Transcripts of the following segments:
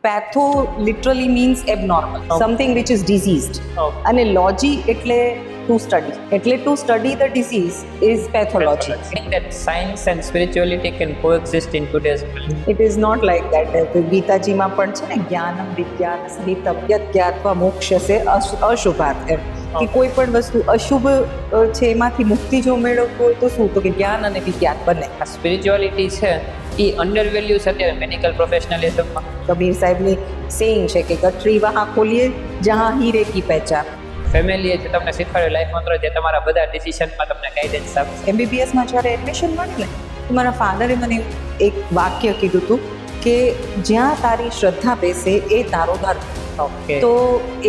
પેથો literally means abnormal, something which is diseased. Okay. અને logy એટલે to study, એટલે to study the disease is pathology. I think that science and spirituality can coexist in today's world. It is not like that. ગીતાજીમાં પણ છે ને, જ્ઞાનમ વિજ્ઞાન સહિતમ યદ જ્ઞાત્વા મોક્ષ્યસે અશુભાત, એમ કે કોઈ પણ વસ્તુ અશુભ છે એમાંથી મુક્તિ જો મેળવવું હોય તો શું, તો કે જ્ઞાન અને વિજ્ઞાન બંને. આ સ્પિરિચ્યુઆલિટી છે એ અંડર વેલ્યુ છે અત્યારે મેડિકલ પ્રોફેશનલિઝમમાં. કબીર સાહેબની સેઇંગ છે કે ગઠરી વહાં ખોલીએ જહાં હીરે કી પહેચાન. ફેમિલીએ જે તમને શીખવાડ્યું લાઈફ મંત્ર, જે તમારા બધા ડિસિઝનમાં તમને ગાઈડન્સ આપશે. MBBSમાં જ્યારે એડમિશન મળી ને, તો મારા ફાધરે મને એક વાક્ય કીધું હતું કે જ્યાં તારી શ્રદ્ધા બેસે એ તારો ધર્મ. ઓકે. તો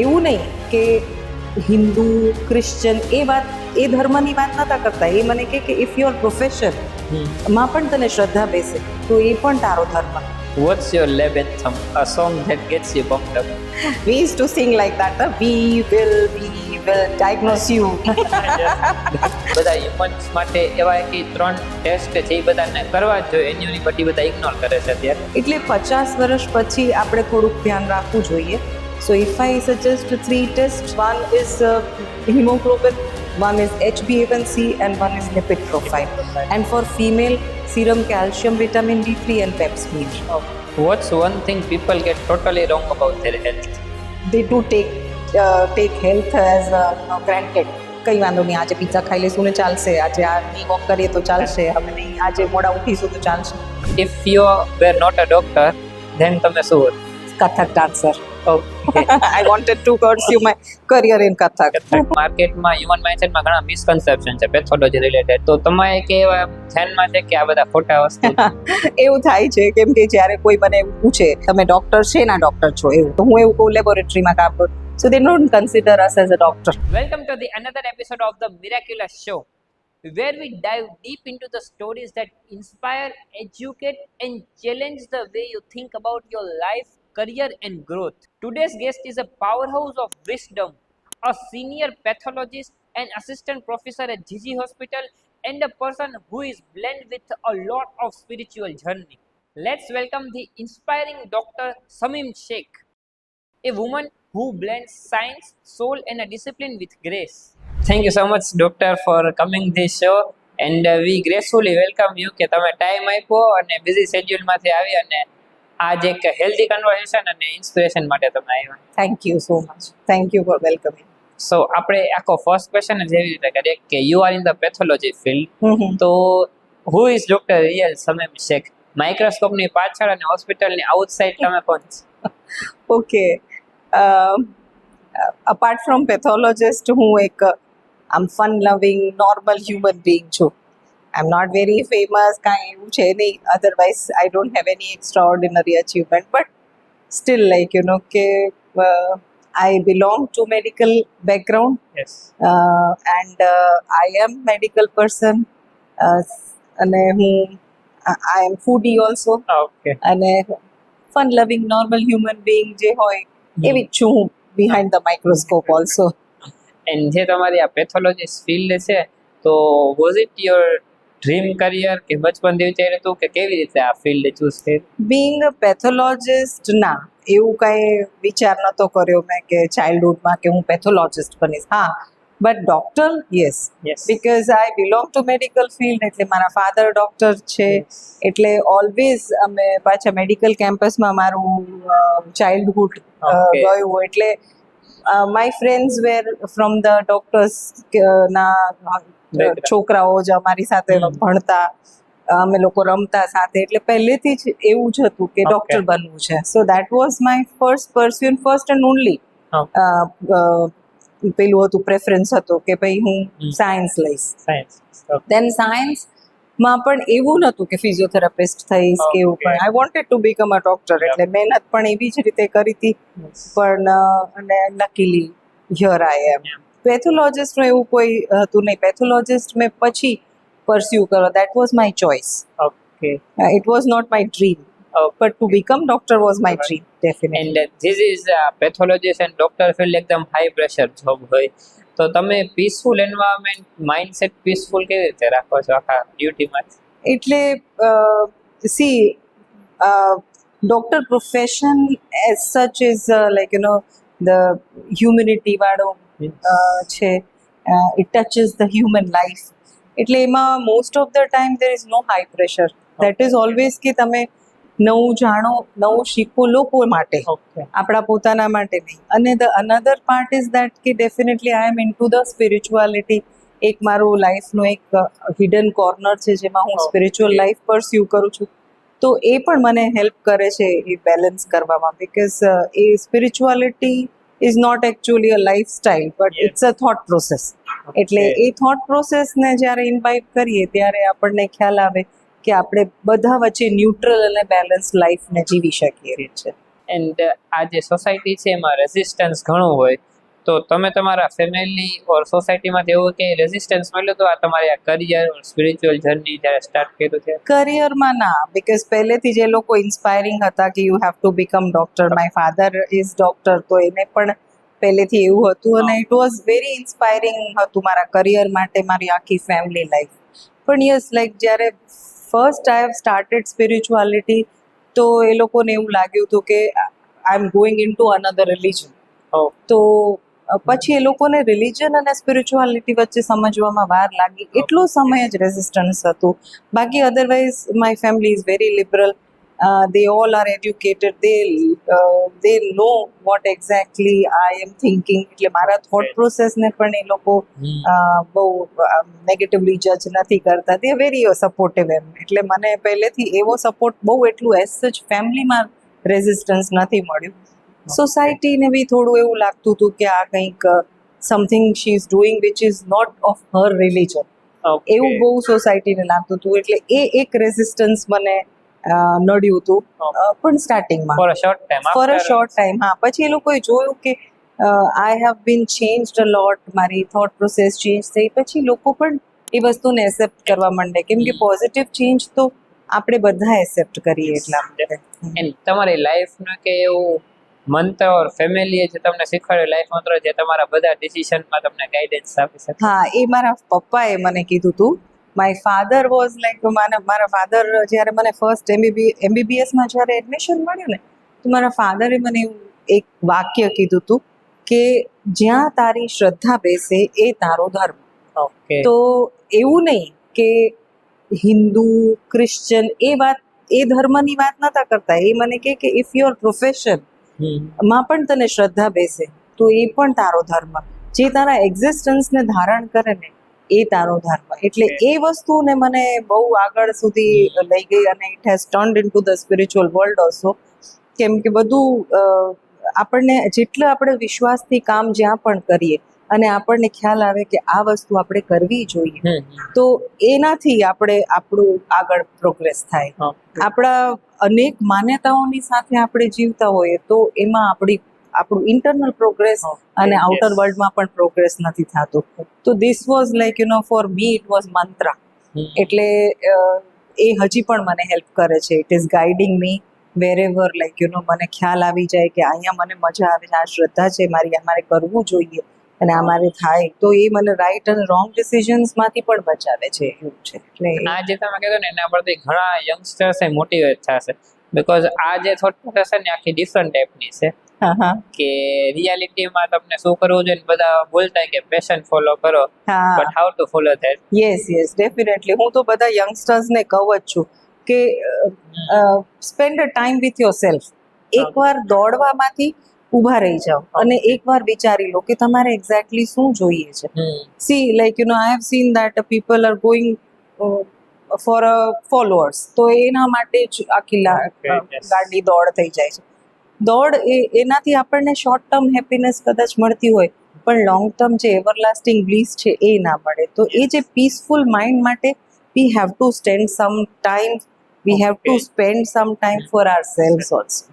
એવું નહીં કે હિન્દુ ક્રિશ્ચન એ ધર્મની વાત નતા કરતા. એ મને કે ઇફ યોર પ્રોફેશન માં પણ તને શ્રદ્ધા બેસે તો એ પણ તારો ધર્મ. What's your lab anthem? A song that gets you pumped up. We used to sing like that. We will diagnose you. બધા હ્યુમન્સ માટે એવા કે 3 ટેસ્ટ છે એ બધાને કરવા જ જોઈએ, એની બધી બધા ઇગ્નોર કરે છે અત્યારે. એટલે 50 વર્ષ પછી આપણે થોડુંક ધ્યાન રાખવું જોઈએ. So if I suggest 3 tests, one is hemoglobin, one is HbA1c and one is lipid profile. And for female, serum calcium, vitamin D3 and pap smear. What's one thing people get totally wrong about their health? They do take health as granted. કઈ વાંધો નહીં, આજે pizza ખાઈ લઈશું ને ચાલશે, આજે આ નહીં વોક કરીએ તો ચાલશે, હવે નહીં આજે મોડા ઉઠીશું તો ચાલશે. If you were not a doctor, then તમે શું હોત? Kathak dancer. Okay. I wanted to pursue my career in Kathak. માર્કેટમાં હ્યુમન માઇન્ડસેટમાં ઘણા મિસકન્સેપ્શન છે પેથોલોજી રિલેટેડ, તો તમારે કે એવા ધ્યાનમાં છે કે આ બધા ખોટા વસ્તુ? એવું થાય છે કેમ કે જ્યારે કોઈ મને એવું પૂછે તમે ડોક્ટર છે ના ડોક્ટર છો, એવું તો હું એવું કહું લેબોરેટરીમાં કામ કરું. So they don't consider us as a doctor. Welcome to the another episode of the Miraculous Show, where we dive deep into the stories that inspire, educate and challenge the way you think about your life, career and growth. Today's guest is a powerhouse of wisdom, a senior pathologist and assistant professor at GG Hospital, and a person who is blessed with a lot of spiritual journey. Let's welcome the inspiring Dr. Samim Sheikh, a woman who blends science, soul and a discipline with grace. Thank you so much, doctor, for coming this show, and we gracefully welcome you કે તમે time આપ્યો અને busy શેડ્યુલમાંથી આવી અને આજ એક healthy conversation અને inspiration માટે તમે આવ્યા. Thank you so much. Thank you for welcoming. સો આપણે આખો ફર્સ્ટ ક્વેશ્ચન જ એવી રીતે કરીએ કે you are in the pathology field, તો who is doctor real Samim Sheikh? માઇક્રોસ્કોપની પાછળ અને હોસ્પિટલની આઉટસાઇડ તમે કોણ છો? Okay. Apart from pathologist, હું એક I'm fun loving normal human being છું. I'm not very famous, કાંઈ એવું છે નહીં. Otherwise, I don't have any extraordinary achievement. But still, like, you know, કે I belong to medical background. Yes. And I am medical person. અને I am foodie also. Okay. અને fun loving normal human being જે હોય એવી જ છું હું behind the microscope also. And જે તમારી આ પેથોલોજીસ્ટ ફિલ્ડ છે, તો was it your dream career કે બચપનથી વિચાર્યું હતું કે કેવી રીતે આ ફિલ્ડ ચૂઝ કરી? Being a pathologist, ના એવું કાંઈ વિચાર નહોતો કર્યો મેં કે ચાઇલ્ડહુડમાં કે હું પેથોલોજિસ્ટ બનીશ. હા, but doctor yes, Yes. Because I belong to medical field. એટલે મારા ફાધર ડોક્ટર છે, એટલે ઓલવેઝ અમે પાછા મેડિકલ કેમ્પસમાં મારું ચાઇલ્ડહુડ Okay. ગયું. એટલે my friends were from the doctors ના છોકરાઓ જ અમારી સાથે ભણતા, અમે લોકો રમતા સાથે. એટલે પહેલેથી જ એવું જ હતું કે ડોક્ટર બનવું છે. So that was my first passion, first and only પેલું હતું, પ્રેફરન્સ હતો કે ભાઈ હું સાયન્સ લઈશ. સાયન્સ. દેન સાયન્સમાં પણ એવું નહોતું કે ફિઝિયોથેરાપિસ્ટ થઈશ કે એવું, પણ I wanted to become a doctor. એટલે મહેનત પણ એવી જ રીતે કરી હતી. પણ અને લકીલી હિયર આઈ એમ. પેથોલોજિસ્ટનું એવું કોઈ હતું નહીં. પેથોલોજિસ્ટ મેં પછી પરસ્યુ કરો, that was my choice. Okay. It was not my dream, but to become doctor was my dream definitely. And this is pathologist and doctor field એકદમ હાઈ પ્રેશર જોબ હોય, તો તમે પીસફુલ એન્વાયરમેન્ટ, માઇન્ડસેટ પીસફુલ કેવી રીતે રાખો છો આખા ડ્યુટીમાં? એટલે C doctor profession as such is like the humanity વાળો છે. It touches the human life. એટલે એમાં most of the time there is no high pressure. That is always કે તમે નવું જાણો, નવું શીખો લોકો માટે, Okay. આપણા પોતાના માટે નહીં. અને the another part is that કે definitely I am into the spirituality. એક મારું લાઈફનો એક હિડન કોર્નર છે જેમાં હું સ્પિરિચ્યુઅલ Okay. લાઈફ પરસ્યુ કરું છું. તો એ પણ મને હેલ્પ કરે છે એ બેલેન્સ કરવામાં, બિકોઝ એ spirituality is not actually a lifestyle but Yes. It's a thought process. એટલે Okay. એ થોટ પ્રોસેસને જ્યારે ઇન્વાઇટ કરીએ ત્યારે આપણને ખ્યાલ આવે કે આપણે બધા વચ્ચે ન્યુટ્રલ અને બેલેન્સ લાઈફને જીવી શકીએ છે. એન્ડ આ જે સોસાયટી છે એમાં રેઝિસ્ટન્સ ઘણું હોય, તો તમે તમારા ફેમિલી ઓર સોસાયટીમાંથી એવું કે રેઝિસ્ટન્સ મળ્યું તો આ તમારી આ કરિયર ઓર સ્પિરિચ્યુઅલ જર્ની જ્યારે સ્ટાર્ટ કર્યું છે? કરિયરમાં ના, બિકોઝ પહેલેથી જે લોકો ઇન્સ્પાયરિંગ હતા કે you have to become doctor, my father is doctor, તો એને પણ પહેલેથી એવું હતું અને ઇટ વોઝ વેરી ઇન્સ્પાયરિંગ હતું મારા કરિયર માટે, મારી આખી ફેમિલી લાઈફ. પણ યસ, લાઈક જ્યારે first I have started spirituality તો એ લોકોને એવું લાગ્યું હતું કે I am going into another religion. Oh. તો પછી એ લોકોને રિલિજન અને સ્પિરિચ્યુઆલિટી વચ્ચે સમજવામાં વાર લાગી, એટલો સમય જ રેઝિસ્ટન્સ હતું. બાકી otherwise my family is very liberal. They all are educated, they know what exactly I am thinking. એટલે મારા થોટ Okay. પ્રોસેસને પણ એ લોકો બહુ નેગેટિવલી જજ નથી કરતા. દે વેરી સપોર્ટિવ એમ. એટલે મને પહેલેથી એવો સપોર્ટ બહુ એટલું એઝ સચ ફેમિલીમાં રેઝિસ્ટન્સ નથી મળ્યું. સોસાયટીને બી થોડું એવું લાગતું હતું કે આ કંઈક something she is doing which is not of her religion, Okay. એવું બહુ સોસાયટીને લાગતું હતું. એટલે એ એક રેઝિસ્ટન્સ મને નડ્યું હતું, પણ સ્ટાર્ટિંગમાં for a short time for a short time. હા, પછી એ લોકોએ જોયું કે આઈ હેવ બીન ચેન્જડ અ લોટ, મારી થોટ પ્રોસેસ ચેન્જ થઈ, પછી લોકો પણ એ વસ્તુને એક્સેપ્ટ કરવા માંડે, કેમ કે પોઝિટિવ ચેન્જ તો આપણે બધા એક્સેપ્ટ કરીએ એટલા માટે. એન્ડ તમારી લાઈફનો કે એવું મંત્ર ઓર ફેમિલીએ જે તમને શીખવાડ્યું લાઈફ મંત્ર જે તમારા બધા ડિસિઝનમાં તમને ગાઈડન્સ આપી શકે? હા, એ મારા પપ્પાએ મને કીધું હતું. માય ફાધર વોઝ લાઈક, મારા ફાધર જ્યારે મને ફર્સ્ટ એમબીબીએસમાં જ્યારે એડમિશન મળ્યું ને, તો મારા ફાધરે મને એવું એક વાક્ય કીધું હતું કે જ્યાં તારી શ્રદ્ધા બેસે એ તારો ધર્મ. ઓકે. તો એવું નહીં કે હિન્દુ, ક્રિશ્ચન એ ધર્મની વાત નતા કરતા. એ મને કહે કે ઇફ યોર પ્રોફેશન માં પણ તને શ્રદ્ધા બેસે તો એ પણ તારો ધર્મ. જે તારા એક્ઝિસ્ટન્સને ધારણ કરે ને એ તારો ધર્મ. એટલે એ વસ્તુને મને બહુ આગળ સુધી લઈ ગઈ અને it has turned in to the spiritual world also. કેમ કે બધું આપણને જેટલું આપણે વિશ્વાસથી કામ જ્યાં પણ કરીએ અને આપણને ખ્યાલ આવે કે આ વસ્તુ આપણે કરવી જોઈએ, તો એનાથી આપણું આગળ પ્રોગ્રેસ થાય. આપણા અનેક માન્યતાઓની સાથે આપણે જીવતા હોઈએ તો એમાં આપણું ઇન્ટરનલ પ્રોગ્રેસ અને આઉટર વર્લ્ડમાં પણ પ્રોગ્રેસ નથી થતું. તો this was like for me it was મંત્ર. એટલે એ હજી પણ મને હેલ્પ કરે છે. It is guiding me વેરેવર, like મને ખ્યાલ આવી જાય કે અહીંયા મને મજા આવે છે, આ શ્રદ્ધા છે મારી, અમારે કરવું જોઈએ અને આ મારે થાય, તો એ મને રાઈટ અને રોંગ ડિસિઝન્સમાંથી પણ બચાવે છે. એવું છે. એટલે આ જે તમે કીધું ને એના પરથી ઘણા યંગસ્ટર્સ મોટિવેટ થશે, બીકોઝ આ જે થોટ પ્રોસેસ છે ને આખી ડિફરન્ટ ટાઈપની છે. હા હા કે રિયાલિટીમાં તમને શું કરવું જોઈએ, બધા બોલતા કે પેશન ફોલો કરો, હા, but how to follow that? Yes definitely. હું તો બધા યંગસ્ટર્સને કહું જ છું કે spend a time with your self. એકવાર દોડવામાંથી ઊભા રહી જાઓ અને એકવાર વિચારી લો કે તમારે એક્ઝેક્ટલી શું જોઈએ છે. C like I have seen that people are going for followers, તો એના માટે જ આખી ગાડી દોડ થઈ જાય છે. દોડ એનાથી આપણને શોર્ટ ટર્મ હેપીનેસ કદાચ મળતી હોય, પણ લોંગ ટર્મ જે એવરલાસ્ટિંગ બ્લીસ છે એ ના મળે. તો એ જે પીસફુલ માઇન્ડ માટે we have to spend some time, we have to spend some time for ourselves also.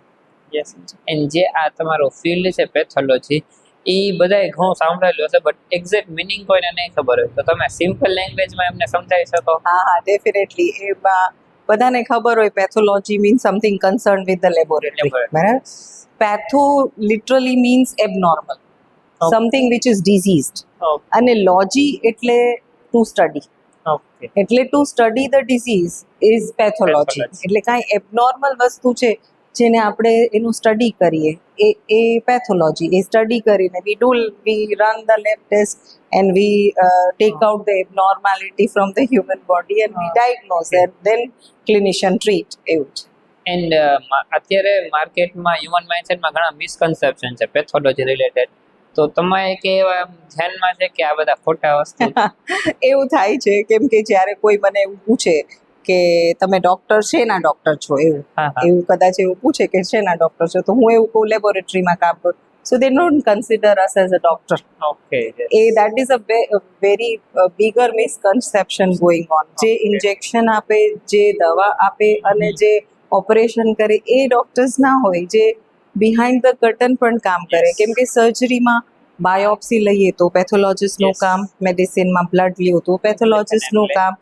Yes. And જે આ તમારો ફિલ્ડ છે પેથોલોજી, એ બધાએ ઘણું સાંભળેલું હશે, બટ એક્ઝેક્ટ મિનિંગ કોઈને નહીં ખબર હોય, તો તમે સિમ્પલ લેંગ્વેજમાં એમને સમજાવી શકો? હા, ડેફિનેટલી. એમાં બધાને ખબર હોય pathology means something concern with the laboratory, બરાબર? Patho literally means abnormal, something which is diseased. અને લોજી એટલે ટુ સ્ટડી. એટલે to study the disease is pathology. એટલે કાંઈ એબનોર્મલ વસ્તુ છે જેને આપણે એનું સ્ટડી કરીએ એ પેથોલોજી. એ સ્ટડી કરીને we run the lab test and we take out the abnormality from the human body and we diagnose and then clinician treat, એવું છે. એન્ડ અત્યારે માર્કેટમાં હ્યુમન માઇન્ડસેટમાં ઘણા મિસકન્સેપ્શન છે પેથોલોજી રિલેટેડ, તો તમારે કે એવા ધ્યાનમાં છે કે આ બધા ખોટા વસ્તુ? એવું થાય છે કેમ કે જ્યારે કોઈ મને એવું પૂછે કે તમે ડોક્ટર શેના ડોક્ટર છો, એવું હા, હા. એવું કદાચ એવું પૂછે કે શેના ડોક્ટર છો, તો હું એવું કહું લેબોરેટરીમાં કામ કરું. So they don't consider us as a doctor. Okay, that is a very bigger misconception going on. જે ઇન્જેક્શન આપે, જે દવા આપે અને જે ઓપરેશન કરે એ ડોક્ટર્સ ના હોય, જે બિહાઇન્ડ ધ કર્ટન પણ કામ કરે. Yes. કેમ કે સર્જરીમાં બાયોપ્સી લઈએ તો પેથોલોજીસ્ટનું Yes. કામ, મેડિસિનમાં બ્લડ લ્યો તો પેથોલોજીસ્ટનું Definitely. કામ,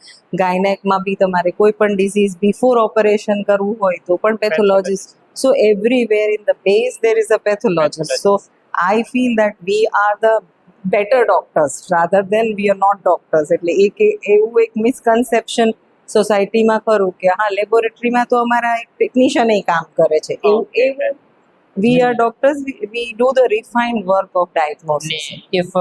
ગાયનેકમાં બી તમારે કોઈ પણ ડિઝીઝ બિફોર ઓપરેશન કરવું હોય તો પણ pathologist. So everywhere in the base there is a pathologist. So I feel that we are the better doctors rather than we are not doctors. એટલે એવું એક મિસકન્સેપ્શન સોસાયટીમાં ખરું કે હા લેબોરેટરીમાં તો અમારા એક ટેકનિશિયન કામ કરે છે, એવું we are doctors, we do the refined work of diagnosis. If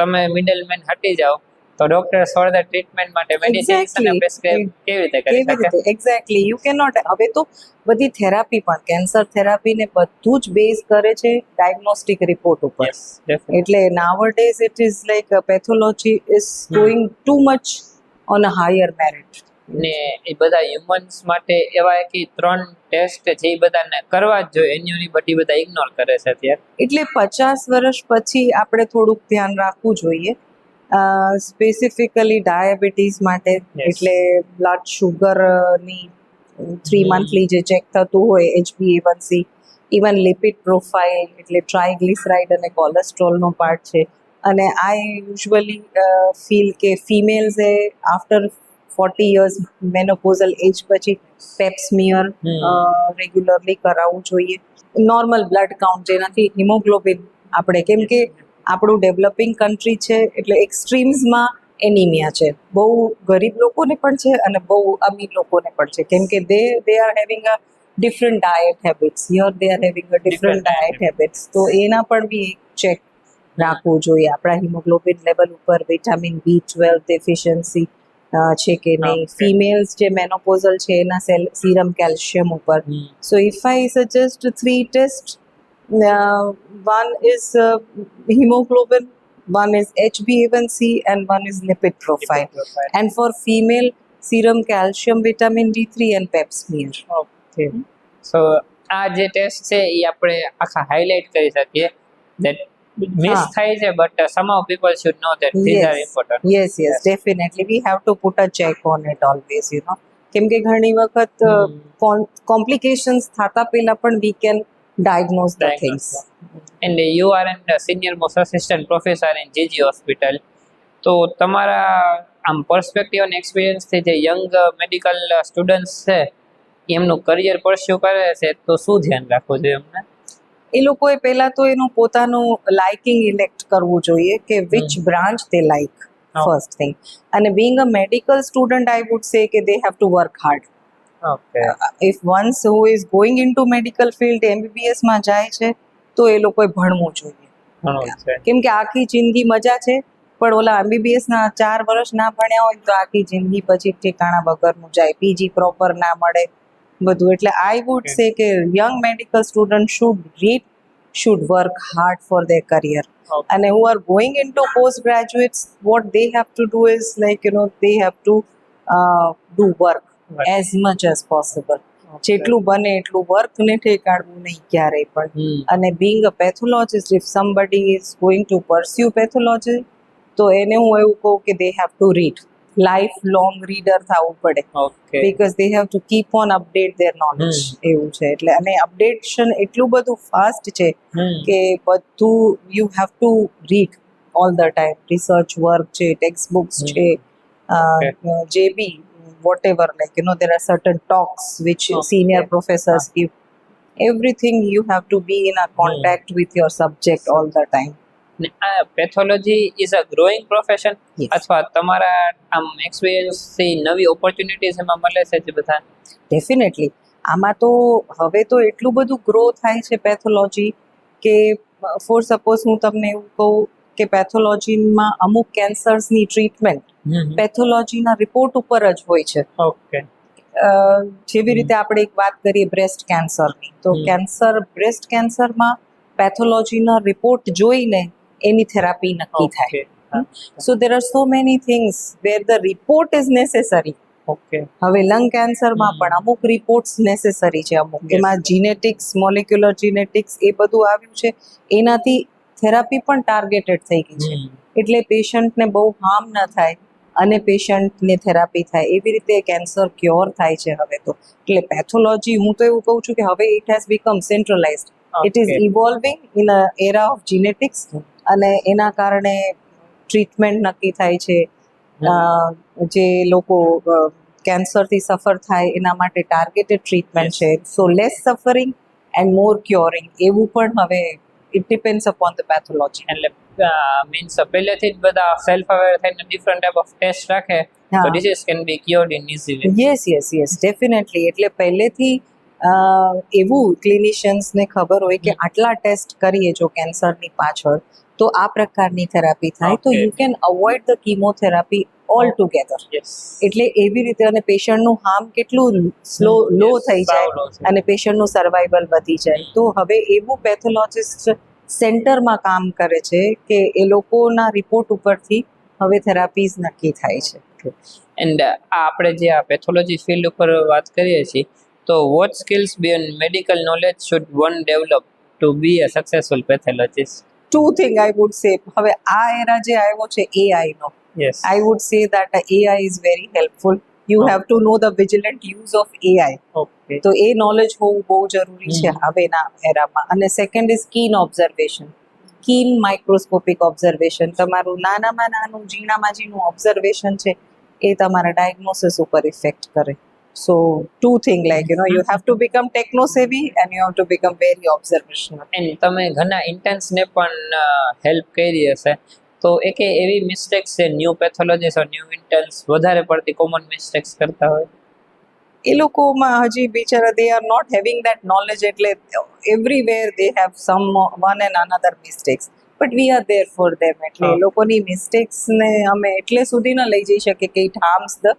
તમે મિડલમેન હટી જાઓ તો ડોક્ટર ફર્ધર ટ્રીટમેન્ટ માટે મેડિસિન્સ અને પ્રિસ્ક્રાઇબ કેવી રીતે કરી શકે? Exactly you can not. હવે તો બધી થેરાપી પણ કેન્સર થેરાપીને બધું જ બેઝ કરે છે ડાયગ્નોસ્ટિક રિપોર્ટ ઉપર. Yes, definitely. એટલે nowadays it is like pathology is going too much on a higher merit. ને એ બધા હ્યુમન્સ માટે એવા કે 3 ટેસ્ટ છે એ બધાને કરવા જ જોઈએ, એની બધી બધા ઇગ્નોર કરે છે અત્યારે. એટલે 50 વર્ષ પછી આપણે થોડુંક ધ્યાન રાખવું જોઈએ, સ્પેસિફિકલી ડાયાબિટીસ માટે. એટલે બ્લડ શુગરની 3 મંથલી જે ચેક થતું હોય, HbA1c, ઇવન લિપિડ પ્રોફાઇલ એટલે ટ્રાયગ્લિસરાઇડ અને કોલેસ્ટ્રોલનો પાર્ટ છે. અને આઈ યુઝ્યુઅલી ફીલ કે ફિમેલ્સે આફ્ટર 40 years મેનોપોઝલ એજ પછી પેપ્સમિયર રેગ્યુલરલી કરાવવું જોઈએ. નોર્મલ બ્લડ કાઉન્ટ જેનાથી હિમોગ્લોબિન આપણે, કેમ કે આપણું ડેવલપિંગ કન્ટ્રી છે એટલે એક્સ્ટ્રીમ્સમાં એનિમિયા છે. બહુ ગરીબ લોકોને પણ છે અને બહુ અમીર લોકોને પણ છે, કેમ કે they are having a different diet habits. Here they are having a different diet habits. તો એના પણ બી એક ચેક રાખવું જોઈએ. આપણા હિમોગ્લોબિન લેવલ ઉપર વિટામિન B12 ડેફિશિયન્સી છે કે નહીં, ફિમેલ્સ જે મેનોપોઝલ છે એના સીરમ કેલ્શિયમ ઉપર. So if I suggest 3 test, one is hemoglobin, one is HbA1c and one is lipid profile. And for female, serum calcium, vitamin D3 and pap smear. Okay, so આ જે test છે એ આપણે આખા highlight કરી શકીએ that miss થાય છે, but somehow people should know that these are important. Yes, definitely we have to put a check on it always, you know. કેમ કે ઘણી વખત કોમ્પ્લિકેશન્સ થતા પહેલા પણ we can diagnose the things. And you are an senior most assistant professor in GG hospital. તો તમારા આમ પર્સપેક્ટિવ અને એક્સપિરિયન્સથી જે યંગ મેડિકલ સ્ટુડન્ટ્સ છે એમનું કરિયર પરસ્યુ કરે છે તો શું ધ્યાન રાખવું જોઈએ એમને? એ લોકોએ પહેલા તો એનું પોતાનું લાઇકિંગ ઇલેક્ટ કરવું જોઈએ કે which branch they like, first thing. અને being a medical student I would say કે they have to work hard. If once who is going into medical field MBBSમાં જાય છે તો એ લોકોએ ભણવું જોઈએ. કેમ કે આખી જિંદગી મજા છે, પણ ઓલા MBBSના 4 વર્ષ ના ભણ્યા હોય તો આખી જિંદગી પછી ઠેકાણા વગરનું જાય, PG પ્રોપર ના મળે બધું. એટલે આઈ વુડ સે કે young medical student should read, should work hard four there career. અને who are going into postgraduates, what they have to do is like, you know, they have to do work as much as possible. જેટલું બને એટલું work ને ઠેકાડવું નહીં ક્યારેય પણ. અને being a pathologist, if somebody is going to pursue pathology, તો એને હું એવું કહું કે they have to read. Life long reader થવું પડે, because they have to keep on update there knowledge. એવું છે. એટલે અને અપડેશન એટલું બધું ફાસ્ટ છે કે બધું you have two read all the time. Research work છે, ટેક્સ્ટ બુક્સ છે, જે બી whatever, like, you know, there are certain talks which senior professors give. Everything you have to be in a contact with your subject all the time. Pathology is a growing profession, અથવા તમારા આમ એક્સપિરિયન્સથી નવી opportunities એમાં મળે છે જે બધા? Definitely. આમાં તો હવે તો એટલું બધું ગ્રો થાય છે પેથોલોજી કે ફોર સપોઝ હું તમને એવું કહું કે પેથોલોજીમાં અમુક કેન્સર્સની ટ્રીટમેન્ટ પેથોલોજીના રિપોર્ટ ઉપર જ હોય છે. ઓકે જેવી રીતે આપણે એક વાત કરીએ બ્રેસ્ટ કેન્સરની, તો બ્રેસ્ટ કેન્સરમાં પેથોલોજીના રિપોર્ટ જોઈને એની થેરાપી નક્કી થાય. So there are so many things where the report is necessary. Okay હવે લંગ કેન્સરમાં પણ અમુક રિપોર્ટ્સ નેસેસરી છે, અમુક Yes. એમાં જીનેટિક્સ, મોલિક્યુલર જીનેટિક્સ એ બધું આવ્યું છે, એનાથી થેરાપી પણ ટાર્ગેટેડ થઈ ગઈ છે. એટલે પેશન્ટને બહુ હાર્મ ન થાય અને પેશન્ટને થેરાપી થાય, એવી રીતે કેન્સર ક્યોર થાય છે હવે તો. એટલે પેથોલોજી, હું તો એવું કહું છું કે હવે it has become centralised. It is Okay. Evolving in a era of genetics, અને એના કારણે ટ્રીટમેન્ટ નક્કી થાય છે. જે લોકો કેન્સરથી સફર થાય એના માટે ટાર્ગેટેડ ટ્રીટમેન્ટ છે. So less suffering and more curing, એવું પણ હવે it depends upon the pathology. એટલે મીન્સ પહેલેથી જ બધા સેલ્ફ અવેર થઈને ડિફરન્ટ ટાઈપ ઓફ ટેસ્ટ રાખે તો હા. Disease can be cured in easily. Yes definitely. એટલે પહેલેથી એવું ક્લિનિશિયન્સને ખબર હોય કે આટલા ટેસ્ટ કરીએ જો કેન્સરની પાછળ તો આ પ્રકારની થેરાપી થાય, તો Okay. You can avoid the chemotherapy all together. Yes એટલે એવી રીતે, અને પેશન્ટનું હાર્મ કેટલું લો થઈ જાય અને પેશન્ટનું સર્વાઈવલ વધી જાય. તો હવે એવું પેથોલોજિસ્ટ સેન્ટરમાં કામ કરે છે કે એ લોકોના રિપોર્ટ ઉપરથી હવે થેરાપીઝ નક્કી થાય છે. એન્ડ આપણે જે આ પેથોલોજી ફિલ્ડ ઉપર વાત કરીએ છીએ, તો what skills beyond medical knowledge should one develop to be a successful pathologist? Two thing I would say. હવે આ એરા જે આવ્યો છે AI નો, yes I would say that AI is very helpful. You have to know the vigilant use of AI. Okay તો એ knowledge હોવું બહુ જરૂરી છે હવેના એરામાં. અને second is keen observation, keen microscopic observation. તમારું નાનામાં નાનું, ઝીણામાં ઝીણું ઓબ્ઝર્વેશન છે એ તમારા ડાયગ્નોસિસ ઉપર ઇફેક્ટ કરે. So two thing, like you have to become techno savvy and you have to become very observational. And તમે ઘણા ઇન્ટર્ન્સને પણ હેલ્પ કરી હશે, તો એકે એવી મિસ્ટેક્સ છે ન્યૂ પેથોલોજીસ્ટ ઓર ન્યૂ ઇન્ટર્ન્સ વધારે પડતી કોમન મિસ્ટેક્સ કરતા હોય? એ લોકોમાં હજી બિચારા they are not having that knowledge, એટલે everywhere they have some one and another mistakes, but we are there for them. એટલે એ લોકોની મિસ્ટેક્સને અમે એટલે સુધી ન લઈ જઈ શકીએ કે ઇટ હાર્મ્સ ધ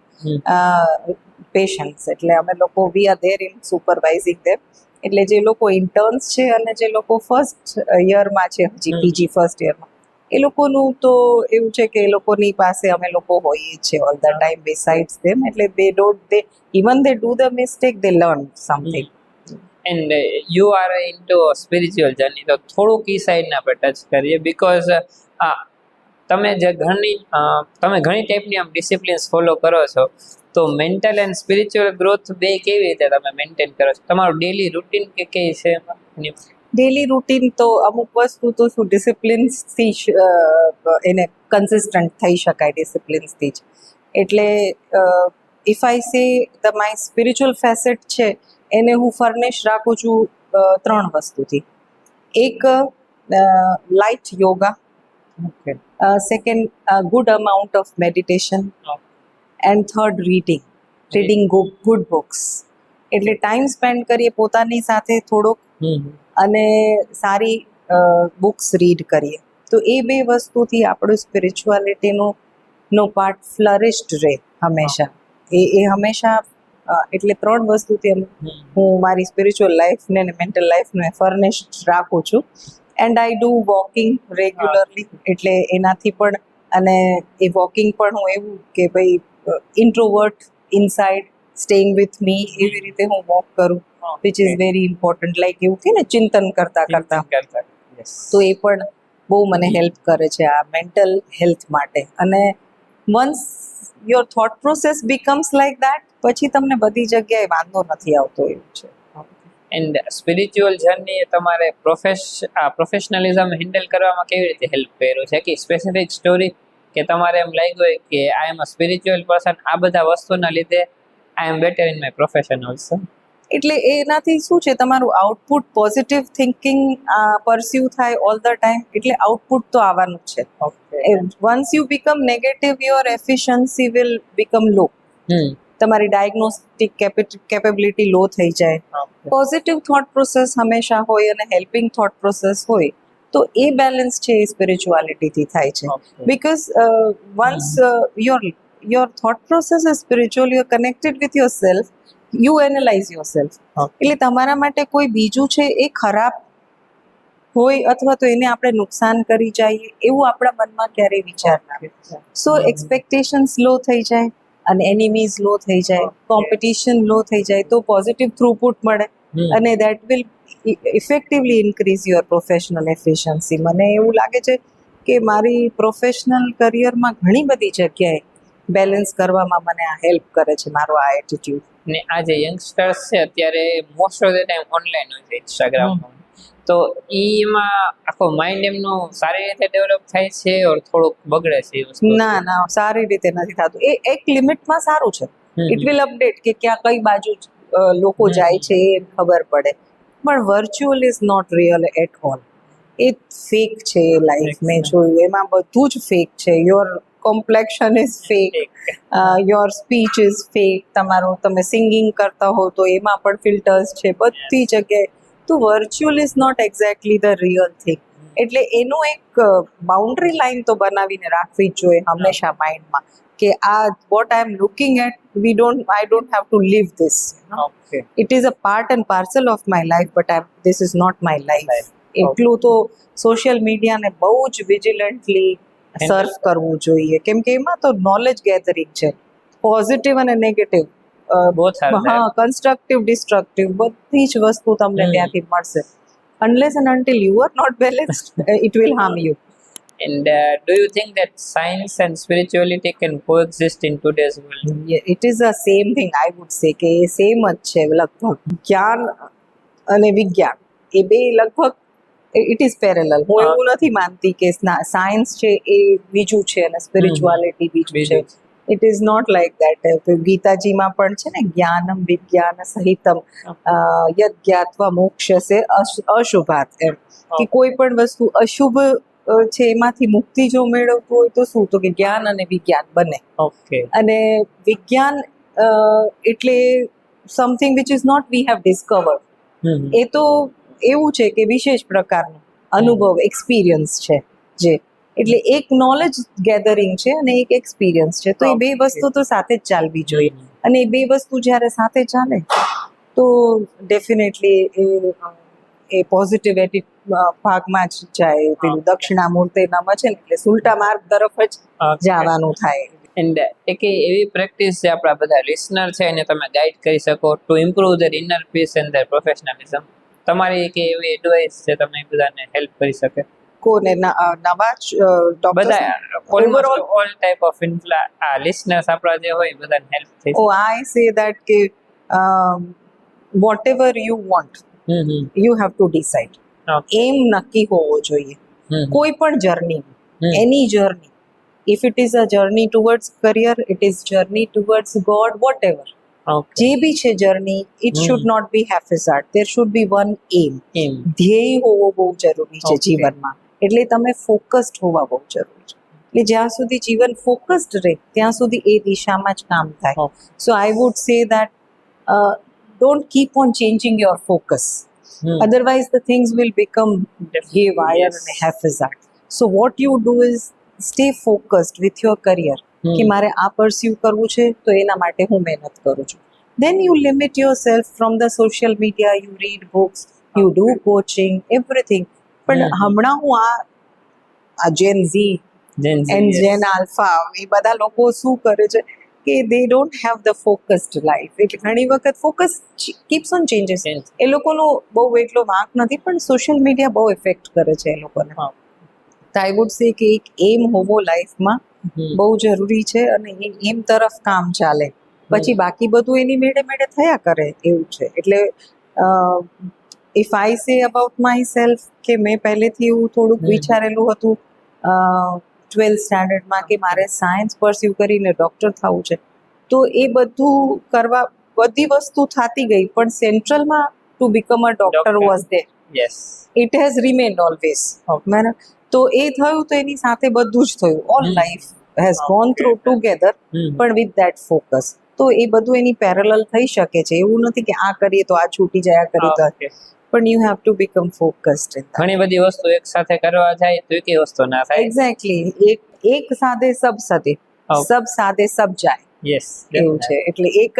પેશન્ટ્સ. એટલે અમે લોકો વી આર દેર ઇન સુપરવાઇઝિંગ ધેમ. એટલે જે લોકો ઇન્ટર્ન્સ છે અને જે લોકો ફર્સ્ટ યરમાં છે, હજી પીજી ફર્સ્ટ યરમાં, એ લોકોનું તો એવું છે કે એ લોકોની પાસે અમે લોકો હોઈએ છે ઓલ ધ ટાઈમ બિસાઇડ્સ ધેમ. એટલે દે don't, they even they do the mistake, they learn something. And you are into spiritual journey, તો થોડુંક ઈ સાઈડને આપણે ટચ કરીએ. બિકોઝ તમે ઘણી ટાઈપની આમ ડિસિપ્લિન્સ ફોલો કરો છો, તો મેન્ટલ એન્ડ સ્પિરિચ્યુઅલ ગ્રોથ બે કેવી રીતે તમે મેન્ટેન કરો છો? તમારું ડેલી રૂટીન કે કઈ છે એમાં? ડેલી રૂટીન તો અમુક વસ્તુ તો શું ડિસિપ્લિન્સથી એને કન્સિસ્ટન્ટ થઈ શકાય ડિસિપ્લિન્સથી જ. એટલે ઇફ આઈ સે ધ માય સ્પિરિચ્યુઅલ ફેસેટ છે એને હું ફર્નિશ રાખું છું 3 વસ્તુથી. એક light yoga, okay second good amount of meditation, and third reading good books. એટલે ટાઈમ સ્પેન્ડ કરીએ પોતાની સાથે થોડોક, અને સારી બુક્સ રીડ કરીએ, તો એ 2 વસ્તુથી આપણું સ્પિરિચ્યુઆલિટીનો પાર્ટ ફ્લરિશ્ડ રહે હંમેશા. એ હંમેશા એટલે 3 વસ્તુથી હું મારી સ્પિરિચ્યુઅલ લાઈફને અને મેન્ટલ લાઈફને ફર્નિશ્ડ રાખું છું. And I do walking regularly. એટલે એનાથી પણ, અને એ વોકિંગ પણ હું એવું કે ભાઈ introvert inside staying with me, એવી રીતે હું વોક કરું, which is very important. Like એવું કે ને ચિંતન કરતા તો એ પણ બહુ મને હેલ્પ કરે છે આ મેન્ટલ હેલ્થ માટે. અને once your thought process becomes like that, પછી તમને બધી જગ્યાએ વાંધો નથી આવતો, એવું છે. એન્ડ સ્પિરિચ્યુઅલ જર્ની તમારે પ્રોફેશનલિઝમ હેન્ડલ કરવામાં કેવી રીતે હેલ્પ કર્યું છે? કે સ્પેસિફિક સ્ટોરી કે તમારે એમ લાગ્યું હોય કે I M a spiritual person, આ બધા વસ્તુના લીધે I am better in my profession also? એટલે એનાથી શું છે, તમારું આઉટપુટ પોઝિટિવ થિંકિંગ પરસ્યુ થાય ઓલ ધ ટાઈમ, એટલે આઉટપુટ તો આવવાનું જ છે. Once you become negative, your efficiency will become low. તમારી ડાયગ્નોસ્ટિક કેપેબિલિટી લો થઈ જાય. પોઝિટિવ થોટ પ્રોસેસ હંમેશા હોય અને હેલ્પિંગ થોટ પ્રોસેસ હોય તો એ બેલેન્સ છે એ સ્પિરિચ્યુઆલિટીથી થાય છે. Because once your thought process is spiritual, you are connected with yourself, you analyze yourself. એટલે તમારા માટે કોઈ બીજું છે એ ખરાબ હોય અથવા તો એને આપણે નુકસાન કરી જઈએ એવું આપણા મનમાં ક્યારેય વિચાર ના આવે. સો એક્સપેક્ટેશન્સ લો થઈ જાય અને એનિમીઝ લો થઈ જાય, કોમ્પિટિશન લો થઈ જાય તો પોઝિટિવ થ્રુપુટ મળે અને that will effectively increase your professional efficiency. મને એવું લાગે છે કે મારી પ્રોફેશનલ કરિયરમાં ઘણી બધી જગ્યાએ બેલેન્સ કરવામાં મને આ હેલ્પ કરે છે મારો આ એટીટ્યુડ. ને આ જે યંગસ્ટર્સ છે અત્યારે most of the time online હોય છે ઇન્સ્ટાગ્રામમાં, તો એમાં આખો માઇન્ડ એમનો સારી રીતે ડેવલપ થાય છે ઓર થોડુંક બગડે છે એ વસ્તુ? ના સારી રીતે નથી થતું. એ એક લિમિટમાં સારું છે. ઇટ વિલ અપડેટ કે ક્યાં કઈ બાજુ લોકો જાય છે એ ખબર પડે. પણ virtual is not real at all. એ ફેક છે એ લાઈફ. મેં જોયું એમાં બધું જ ફેક છે. Your complexion is fake, your speech is fake. તમારું તમે સિંગિંગ કરતા હો તો એમાં પણ ફિલ્ટર્સ છે બધી જગ્યાએ. તો virtual is not exactly the real thing. એટલે એનું એક બાઉન્ડ્રી લાઈન તો બનાવીને રાખવી જ જોઈએ હંમેશા માઇન્ડમાં કે આ what I am looking at I don't have to leave this. It is a part and parcel of my life but this is not my life. એટલું તો સોશિયલ મીડિયાને બહુ જ વિજિલન્ટલી સર્ફ કરવું જોઈએ કેમ કે એમાં તો નોલેજ ગેધરિંગ છે, પોઝિટિવ અને નેગેટિવ, હા કન્સ્ટ્રક્ટિવ ડિસ્ટ્રક્ટિવ બધી જ વસ્તુ તમને ત્યાંથી મળશે. Unless and until you are not balanced, it will harm you. And do you think that science and spirituality can coexist in today's world? Yeah, it is the same thing, I would say કે એ same જ છે લગભગ. જ્ઞાન અને વિજ્ઞાન એ બે લગભગ it is parallel. હું એવું નથી માનતી કે સાયન્સ છે એ બીજું છે અને સ્પિરિચ્યુઆલિટી બીજું છે. It is not like that. ગીતાજીમાં પણ છે ને જ્ઞાનમ વિજ્ઞાન સહિતમ યદ જ્ઞાત્વા મોક્ષસે અશુભાત, એમ કે કોઈ પણ વસ્તુ અશુભ છે એમાંથી મુક્તિ જો મેળવતું હોય તો શું, તો કે જ્ઞાન અને વિજ્ઞાન બને. અને વિજ્ઞાન એટલે something which is not we have discovered. એ તો એવું છે કે વિશેષ પ્રકારનો અનુભવ એક્સપિરિયન્સ છે જે, એટલે એક નોલેજ ગેધરિંગ છે અને એક એક્સપિરિયન્સ છે. તો એ બે વસ્તુ તો સાથે જ ચાલવી જોઈએ અને એ બે વસ્તુ જ્યારે સાથે ચાલે તો ડેફિનેટલી એ પોઝિટિવિટી ભાગમાં જ જાય. પેલું દક્ષિણામૂર્તે નમ છે ને એટલે સુલટા માર્ગ તરફ જ જવાનું થાય. એન્ડ એક એવી પ્રેક્ટિસ છે આપણા બધા લિસનર છે એને તમે ગાઈડ કરી શકો to improve their inner peace and their professionalism. તમારી એક એવી એડવાઇસ છે તમે બધાને હેલ્પ કરી શકે? કોને? નવા બધા almost all type of listeners આપણા જે હોય બધાને હેલ્પ થઈ શકે. ઓ આઈ સે ધેટ કે whatever you want you have to decide. એમ નક્કી હોવો જોઈએ કોઈ પણ journey, any journey. If it is a journey towards career, it is journey towards God, whatever જે બી છે journey, it should not be haphazard. There should be one aim. ધ્યેય હોવો બહુ જરૂરી છે જીવનમાં. એટલે તમે ફોકસ્ડ હોવા બહુ જરૂરી છે. એટલે જ્યાં સુધી જીવન ફોકસ્ડ રહે ત્યાં સુધી એ દિશામાં જ કામ થાય. So I would say that don't keep on changing your focus. Otherwise, the things will become haywire and haphazard. So what you do is stay focused with your career. કે મારે આ પરસ્યુ કરવું છે તો એના માટે હું મહેનત કરું છું. Then you limit yourself from the social media, you read books, you do coaching, everything. પણ હમણાં હું આ Gen Z and Gen Alpha એ બધા લોકો શું કરે છે કે they don't have the focused life. એટલે ઘણી વખત ફોકસ keeps on changes. એ લોકોનો બહુ એટલો વાંક નથી પણ સોશિયલ મીડિયા બહુ ઇફેક્ટ કરે છે એ લોકોને. તો આઈ વુડ સે કે એક એમ હોવો લાઈફમાં બહુ જરૂરી છે અને એ એમ તરફ કામ ચાલે પછી બાકી બધું એની મેળે મેળે થયા કરે એવું છે. એટલે if I say about my self કે મેં પહેલેથી એવું થોડુંક વિચારેલું હતું 12th સ્ટાન્ડર્ડમાં કે મારે સાયન્સ પરસ્યુ કરીને ડૉક્ટર થવું છે. તો એ બધું કરવા બધી વસ્તુ થતી ગઈ પણ સેન્ટ્રલમાં to become a doctor was there. It has remained always. બરાબર. તો એ થયું તો એની સાથે બધું જ થયું. All life has gone through together પણ વિથ ધેટ ફોકસ. તો તો એ બધું એની પેરેલલ થઈ શકે છે. એવું નથી કે આ કરીએ તો આ છૂટી જાય, આ કરીએ તો Okay. પણ you have to become focused in ઘણી બધી વસ્તુ એક સાથે કરવા જાય તો એકેય વસ્તુ ના થાય. એક્ઝેક્ટલી. એક સાધે સબ સદે, Okay. સબ સાધે સબ જાય યસ, એવું છે. એટલે એક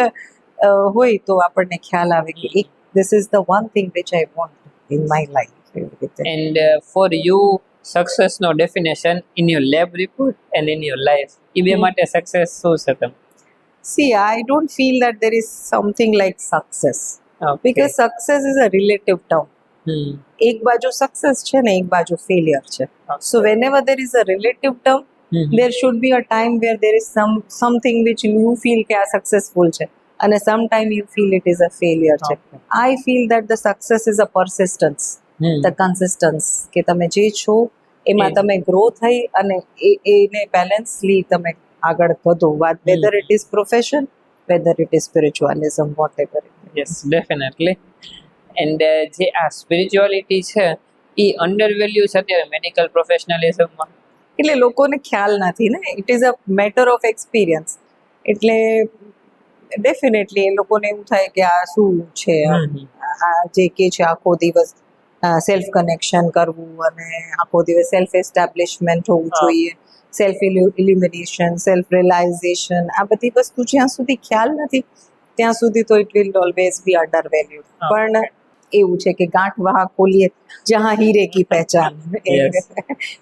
હોય તો આપણને ખ્યાલ આવે કે એક this is the one thing which I want in my life એવી રીતે. એન્ડ ફોર યુ સક્સેસ નો definition in your lab report and in your life, એ બે માટે સક્સેસ શું છે તમે? See, I don't feel that there is something like success because success is a relative term. એક બાજુ સક્સેસ છે ને એક બાજુ ફેલિયર છે. So whenever there is a relative term, there should be a time where there is something which you feel કે આ successful છે અને sometime you feel it is a failure છે. I feel that the success is a persistence, the consistence, કે તમે જે છો એમાં તમે ગ્રો થઈ અને એને બેલેન્સલી તમે આગળ વધો. whether it is profession, whether it is spiritualism, whatever. Yes, definitely. And જે આ સ્પિરિચ્યુઆલિટી છે એ અંડર વેલ્યુ છે અત્યારે મેડિકલ પ્રોફેશનલિઝમમાં. એટલે લોકોને ખ્યાલ નથી ને, it is a matter of experience. એટલે ડેફિનેટલી એ લોકોને એવું થાય કે આ શું છે, આ જે કે છે આખો દિવસ સેલ્ફ કનેક્શન કરવું અને આખો દિવસ સેલ્ફ એસ્ટાબ્લિશમેન્ટ હોવું જોઈએ, સેલ્ફ ઇલ્યુમિનેશન, સેલ્ફ રિયલાઇઝેશન, આ બધી વસ્તુ જ્યાં સુધી ખ્યાલ નથી ત્યાં સુધી તો it will always be under valued. પણ એવું છે કે ગાંઠ વહા ખોલીએ જહાં હીરે કી પહેચાન,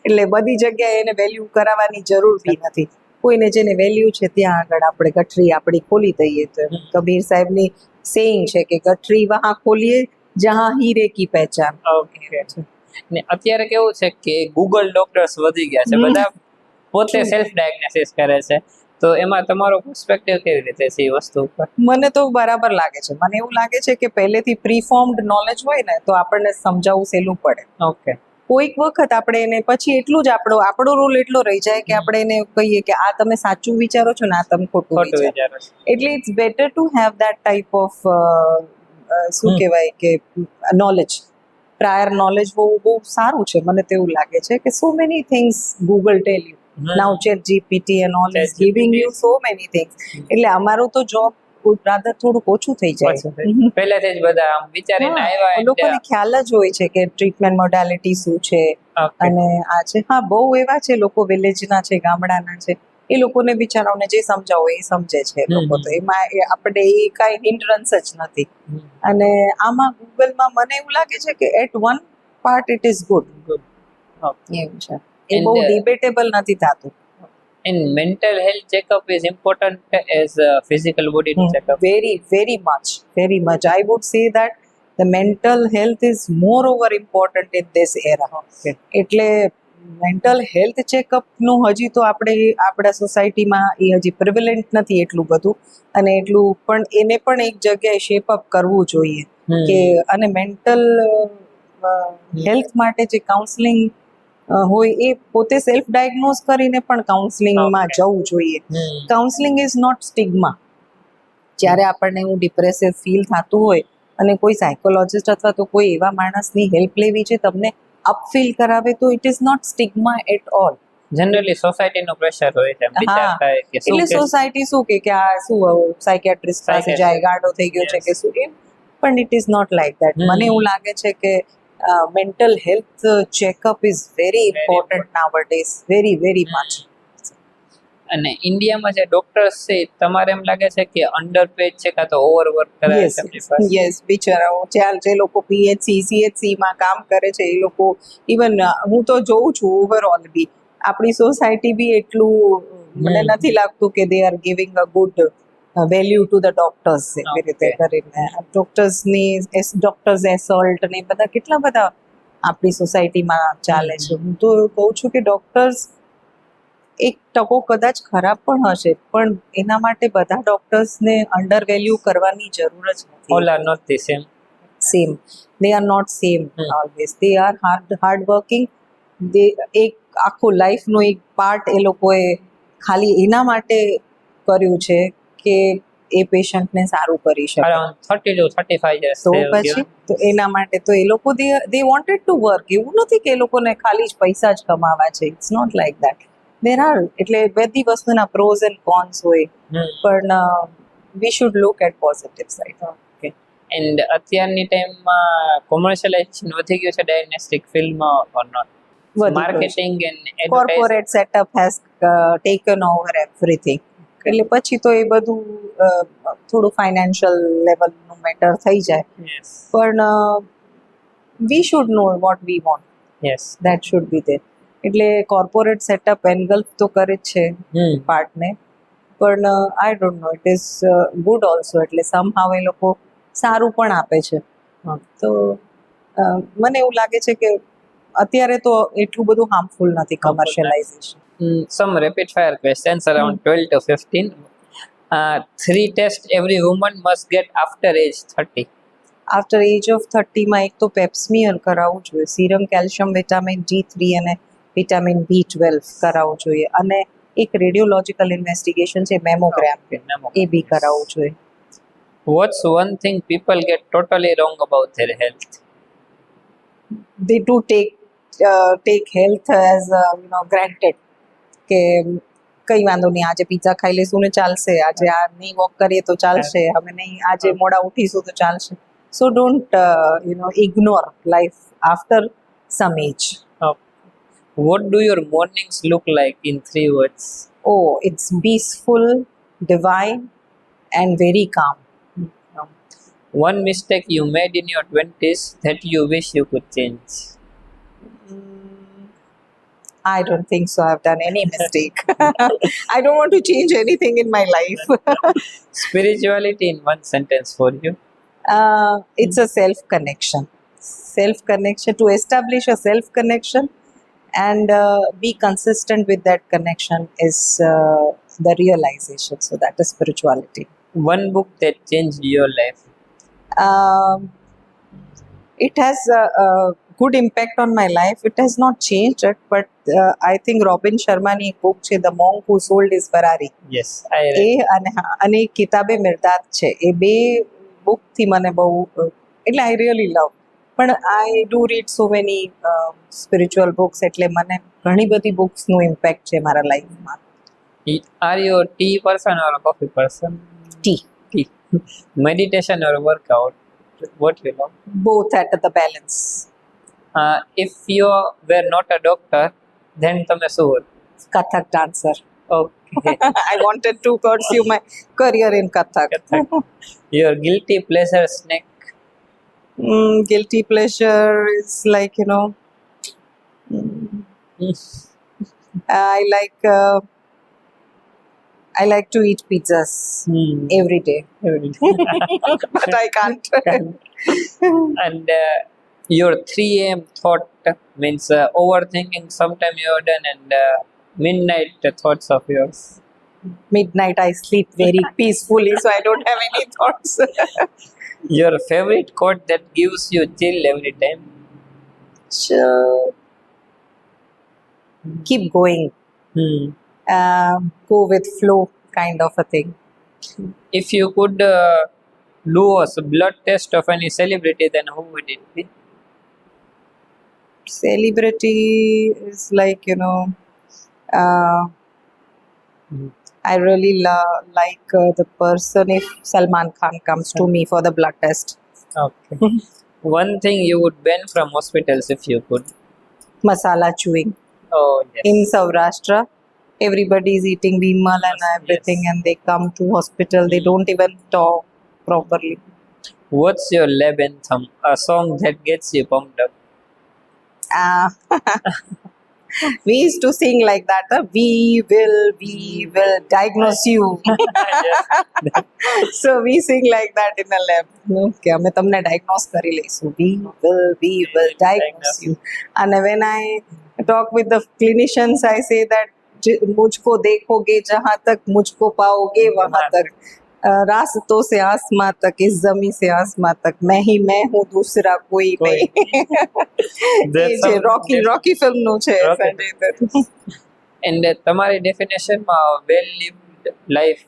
એટલે બધી જગ્યાએ એને વેલ્યુ કરાવવાની જરૂર બી નથી. કોઈને જેને વેલ્યુ છે ત્યાં આગળ આપણે ગઠરી આપણી ખોલી દઈએ. તો કબીર સાહેબની સેઇંગ છે કે ગઠરી વહા ખોલીએ જહાં હીરે કી પહેચાન. ને અત્યારે કેવું છે કે ગૂગલ ડોક્ટર્સ વધી ગયા છે, બધા પોતે સેલ્ફ ડાયગ્નોસિસ કરે છે, તો એમાં તમારો પર્સપેક્ટિવ કેવી રીતે છે એ વસ્તુ ઉપર? મને તો બરાબર લાગે છે. મને એવું લાગે છે કે પહેલેથી પ્રીફોર્મ્ડ નોલેજ હોય ને તો આપણને સમજાવવું સહેલું પડે. ઓકે. કોઈક વખત આપણે એને પછી એટલું જ આપણો રોલ એટલો રહી જાય કે આપણે એને કહીએ કે આ તમે સાચું વિચારો છો ને આ તમે ખોટું વિચારો. વિચારો છો. એટલે it's better to have that type of શું કહેવાય કે નોલેજ, પ્રાયર નોલેજ હોવું બહુ સારું છે. મને તો એવું લાગે છે કે સો many things Google tell you now, chat GPT and all is giving you so many things. એટલે અમારું તો જોબ રાધર થોડુંક ઓછું થઈ જાય. પહેલેથી જ બધા આમ વિચારીને આવ્યા. લોકોને ખ્યાલ જ હોય છે કે ટ્રીટમેન્ટ મોડાલિટી શું છે અને આ છે. હા, બહુ એવા છે લોકો વિલેજના છે, ગામડાના છે, એ લોકોને બિચારાઓને જે સમજાવો એ સમજે છે લોકો. તો એમાં આપણે એ કાંઈ હિન્ડ્રન્સ જ નથી. અને આમાં ગૂગલમાં મને એવું લાગે છે કે at one part it is good. એવું છે, એ બહુ ડિબેટેબલ નથી થતું. And mental health checkup is important as physical body checkup. Very much. I would say that the mental health is moreover important in this era. એટલે mental health ચેકઅપનું હજી તો આપણા સોસાયટીમાં એ હજી પ્રિવેલન્ટ નથી એટલું બધું, અને એટલું પણ એને પણ એક જગ્યાએ શેપ અપ કરવું જોઈએ કે અને મેન્ટલ હેલ્થ માટે જે કાઉન્સેલિંગ હોય એ પોતે સેલ્ફ ડાયગ્નોઝ કરીને પણ કાઉન્સેલિંગમાં જવું જોઈએ. Counselling is not stigma. જ્યારે આપણને એવું ડિપ્રેસિવ ફીલ થતું હોય અને કોઈ સાયકોલોજિસ્ટ અથવા તો કોઈ એવા માણસની હેલ્પ લેવી છે તમને અપ ફીલ કરાવે તો it is not stigma at all. Generally સોસાયટીનો પ્રેશર હોય છે, વિચારતા હોય કે એટલે સોસાયટી શું કે આ શું સાયકેટ્રિસ્ટ પાસે જાય, ગાડો થઈ ગયો છે કે શું, એમ પણ it is not like that. મને એવું લાગે છે કે mental health checkup is very important nowadays, very much. અને ઇન્ડિયામાં જે ડોક્ટર્સ છે તમારે એમ લાગે છે કે અંડરપેડ છે કાં તો ઓવરવર્ક કરે છે? યસ, બિચારાઓ જે લોકો પીએચસી સીએચસી માં કામ કરે છે એ લોકો, ઇવન હું તો જોઉં છું ઓવરઓલ બી આપણી સોસાયટી બી એટલું મને નથી લાગતું કે they are giving a good value to the doctors. એવી રીતે કરીને ડોક્ટર્સ એસોલ્ટ ને બધા કેટલા બધા આપણી સોસાયટીમાં ચાલે છે. હું તો કહું છું કે ડોક્ટર્સ એક ટકો કદાચ ખરાબ પણ હશે પણ એના માટે બધા ડોક્ટર્સને અંડર વેલ્યુ કરવાની જરૂર જ નથી. All are not the same. They are not same always. They are hard working. એક આખો લાઈફનો એક પાર્ટ એ લોકોએ ખાલી એના માટે કર્યું છે કે એ પેશન્ટને સારું કરી શકે. Around 30 to 35 years. તો પછી તો એના માટે તો એ લોકો they wanted to work. એવું નથી કે એ લોકોને ખાલી જ પૈસા જ કમાવા છે. It's not like that. There are એટલે બધી વસ્તુના પ્રોઝ એન્ડ કોન્સ હોય, પણ we should look at positive side. And અત્યારની ટાઈમમાં કોમર્શિયલાઇઝેશન વધી ગયું છે ડાયગ્નોસ્ટિક ફિલ્ડમાં ઓર નોટ વધી marketing and advertising corporate setup has taken over everything. એટલે પછી તો એ બધું થોડું ફાઇનાન્શિયલ લેવલનું મેટર થઈ જાય. યસ પણ we should know what we want, yes that should be there. એટલે કોર્પોરેટ સેટઅપ એનગલ્ફ તો કરે જ છે પાર્ટને, પણ I don't know, it is good also. એટલે સમહાવ એ લોકો સારું પણ આપે છે. તો મને એવું લાગે છે કે અત્યારે તો એટલું બધું હાર્મફુલ નથી કમર્શિયલાઇઝેશન. some rapid fire questions around 12 to 15. 3 tests every woman must get after age 30. After age of 30માં એક તો પેપ્સમિયર કરાવવું જોઈએ, સીરમ કેલ્શિયમ વિટામિન D3 અને વિટામિન B12 કરાવવું જોઈએ, અને એક રેડિયોલોજિકલ ઇન્વેસ્ટિગેશન છે મેમોગ્રામ, એ બી કરાવવું જોઈએ. What's one thing people get totally wrong about their health? They do take health as granted, કે કઈ વાંધો નહીં, આજે પિઝા ખાઈ લઈશું ને ચાલશે, આજે આ નહીં વોક કરીએ તો ચાલશે, અમે નહીં આજે મોડા ઉઠીશું તો ચાલશે. So don't ignore life after some age. What do your mornings look like in 3 words? Oh, it's peaceful, divine, and very calm. One mistake you made in your 20s that you wish you could change. I don't think so. I've done any mistake. I don't want to change anything in my life. Spirituality in one sentence for you. It's a self-connection. Self-connection, to establish a self-connection and be consistent with that connection is the realization. So that is spirituality. One book that changed your life. It has a good impact on my life. It has not changed it, but I think Robin Sharmaની એક book છે, The Monk Who Sold His Ferrari. Yes, I read. એ અને કિતાબે મિર્દાત છે, એ બે બુકથી મને બહુ, એટલે I really લવ. પણ I do read so many spiritual books, એટલે મને ઘણી બધી બુક્સનું ઇમ્પેક્ટ છે મારા લાઈફમાં. Are you a tea person or a coffee person? Tea. Tea. Meditation or workout? What you love? Both at the balance. If you were not a doctor, then તમે શું હોત? Kathak dancer. Okay. I wanted to pursue my career in Kathak. Your guilty pleasure snack? Guilty pleasure is like, I like to eat pizzas every day, but I can't. And your 3 a.m. thought means overthinking sometime you have done, and midnight thoughts of yours. Midnight I sleep very peacefully, so I don't have any thoughts. Your favorite quote that gives you chill every time? Sure. Keep going. Go with flow, kind of a thing. If you could do a blood test of any celebrity, then who would it be? Celebrity is like, I really like the person if Salman Khan comes to me for the blood test. Okay. One thing you would ban from hospitals if you could? Masala chewing. Oh, yes. In Saurashtra, everybody is eating Vimal and everything, and they come to hospital. They don't even talk properly. What's your lab anthem? A song that gets you pumped up? We used to sing like that. We will diagnose you. So we sing like that in a lab. Okay, અમે તમને diagnose કરી લઈશું. We will diagnose you. And when I talk with the clinicians, I say that मुझको देखोगे जहाँ तक, मुझको पाओगे वहाँ तक, रास्तों से आसमां तक, इस जमी से आसमां तक, मैं ही मैं हूँ, दूसरा कोई नहीं. એ છે રોકી ફિલ્મનું છે સંજય દત્ત. And તમારી ડેફિનેશનમાં well lived life?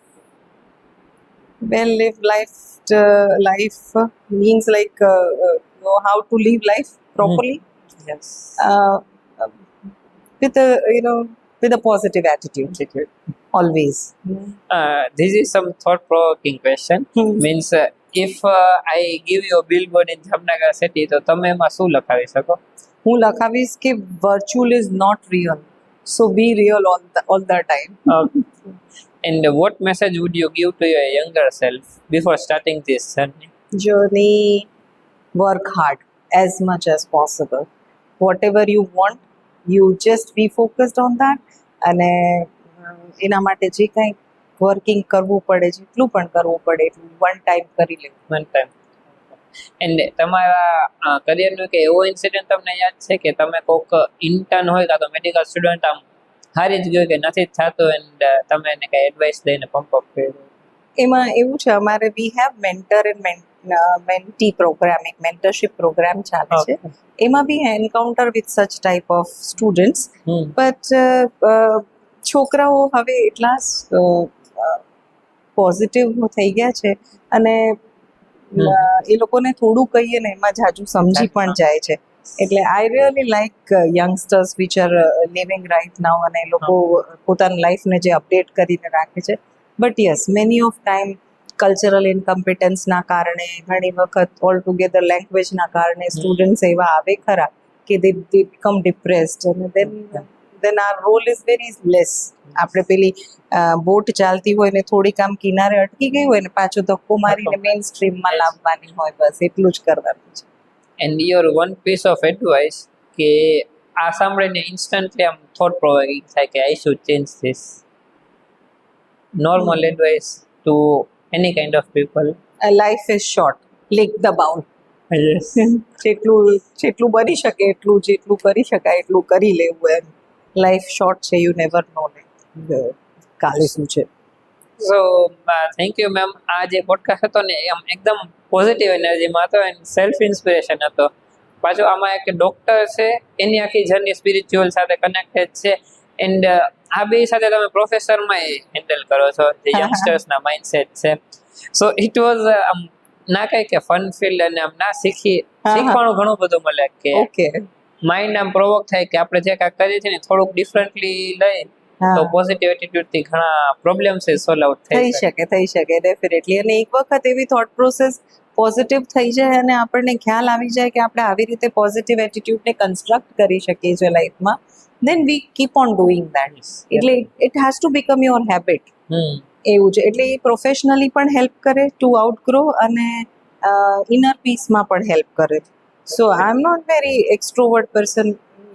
Well lived life means like know how to live life properly. Yes. With a positive attitude. always. This is some thought-provoking question. Means if I give you a billboard in Jamnagar city, તો તમે એમાં શું લખાવી શકો? હું લખાવીશ કે virtual is not real, so be real all the time. And what message would you give to your younger self before starting this journey? Journey, work hard as much as possible. Whatever you want, you just be focused on that. અને એના માટે જે કાંઈ working કરવું પડે, જેટલું પણ કરવું પડે એટલું વન ટાઈમ કરી લેવું. One time. And તમારા કરિયરનો કે એવો ઇન્સિડન્ટ તમને યાદ છે કે તમે કોઈક ઇન્ટર્ન હોય કાં તો મેડિકલ સ્ટુડન્ટ આમ હારી જ ગયો કે નથી જ થતું એન્ડ તમે એને કંઈ એડવાઇસ દઈને પંપ અપ કર્યું? એમાં એવું છે, અમારે we have mentor and mentee program, એક મેન્ટરશિપ પ્રોગ્રામ ચાલે છે. એમાં be encounter with such type of students. But છોકરાઓ હવે એટલા પોઝિટિવ થઈ ગયા છે અને એ લોકોને થોડું કહીએ ને એમાં જાજુ સમજી પણ જાય છે. એટલે I really like youngsters which are living right now, અને એ લોકો પોતાની લાઈફને જે અપડેટ કરીને રાખે છે. But yes, many of time cultural ઇન્કમ્પિટન્સના કારણે, ઘણી વખત ઓલ ટુગેધર લેંગ્વેજના કારણે સ્ટુડન્ટ્સ એવા આવે ખરા કે દે બીકમ ડિપ્રેસ્ડ, અને then are role is very less. આપણે પેલી બોટ ચાલતી હોય ને થોડીક આમ કિનારે અટકી ગઈ હોય ને પાછો ધક્કો મારીને મેઇન સ્ટ્રીમમાં લાવવાની હોય, બસ એટલું જ કરવાનું છે. And your one piece of advice કે આ સાંભળીને ઇન્સ્ટન્ટલી આમ થોટ પ્રોવોકિંગ થાય કે I should change this. Normal advice to any kind of people. Life is short, lick the bowl. જેટલું બની શકે એટલું, જેટલું કરી શકાય એટલું કરી લેવું એમ. લાઈફ શોર્ટ છે, યુ નેવર નો કાલે શું છે. So thank you ma'am. આ જે પોડકાસ્ટ હતો ને એમ એકદમ પોઝિટિવ એનર્જીમાં હતો એન્ડ સેલ્ફ ઇન્સ્પિરેશન હતો. પાછું આમાં એક ડૉક્ટર છે, એની આખી જર્ની સ્પિરિચ્યુઅલ સાથે કનેક્ટેડ છે. એન્ડ આ બે સાથે તમે પ્રોફેસરમાં હેન્ડલ કરો છો જે યંગસ્ટર્સના માઇન્ડસેટ છે. સો ઇટ વોઝ આમ ના કહે કે ફન ફિલ્ડ, અને આમ ના શીખવાનું ઘણું બધું મળે કે ઓકે માઇન્ડ આમ પ્રોવોક થાય કે આપણે જે કાંઈ કરીએ છીએ ને થોડુંક ડિફરન્ટલી લઈ તો પોઝિટિવ એટીટ્યુડથી ઘણા પ્રોબ્લેમ્સ સોલ્વ આઉટ થઈ શકે ડેફિનેટલી. અને એક વખત એવી થોટ પ્રોસેસ પોઝિટિવ થઈ જાય અને આપણને ખ્યાલ આવી જાય કે આપણે આવી રીતે પોઝિટિવ એટીટ્યુડને કન્સ્ટ્રક્ટ કરી શકીએ છીએ લાઈફમાં, then we keep on doing that. એટલે it has to become your habit. એવું છે. એટલે એ પ્રોફેશનલી પણ હેલ્પ કરે ટુ આઉટગ્રો, અને ઇનર પીસમાં પણ હેલ્પ કરે. So I am not very extrovert person,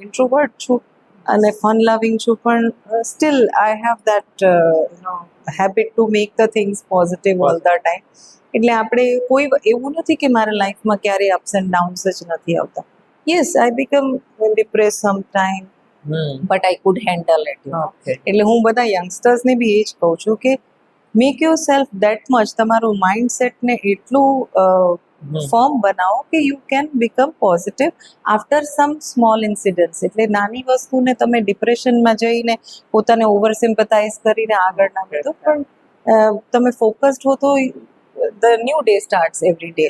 introvert છું અને ફન લવિંગ છું, પણ still I have that habit to make the things positive all the time. એટલે આપણે કોઈ એવું નથી કે મારા લાઈફમાં ક્યારેય અપ્સ એન્ડ ડાઉન્સ જ નથી આવતા. Yes, I become depress some time, but I could handle it. એટલે હું બધા યંગસ્ટર્સને બી એ જ કહું છું કે make your self that much, તમારું માઇન્ડસેટને એટલું ફર્મ બનાવો કે you can become positive after some small incidents. એટલે નાની વસ્તુને તમે ડિપ્રેશનમાં જઈને પોતાને ઓવર સિમ્પથાઇઝ કરીને આગળ ના વધો, પણ તમે ફોકસ્ડ હો તો the new day starts every day.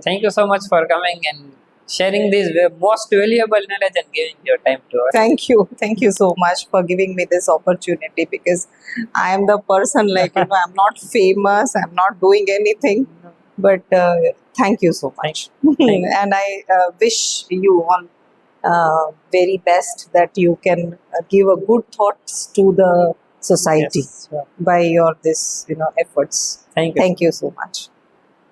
Thank you so much for coming and sharing this most valuable knowledge and giving your time to us. Thank you so much for giving me this opportunity, because I am the person, like, I'm not famous, I'm not doing anything, but thank you so much. And I wish you all very best, that you can give a good thoughts to the society by your this efforts. Thank you So much.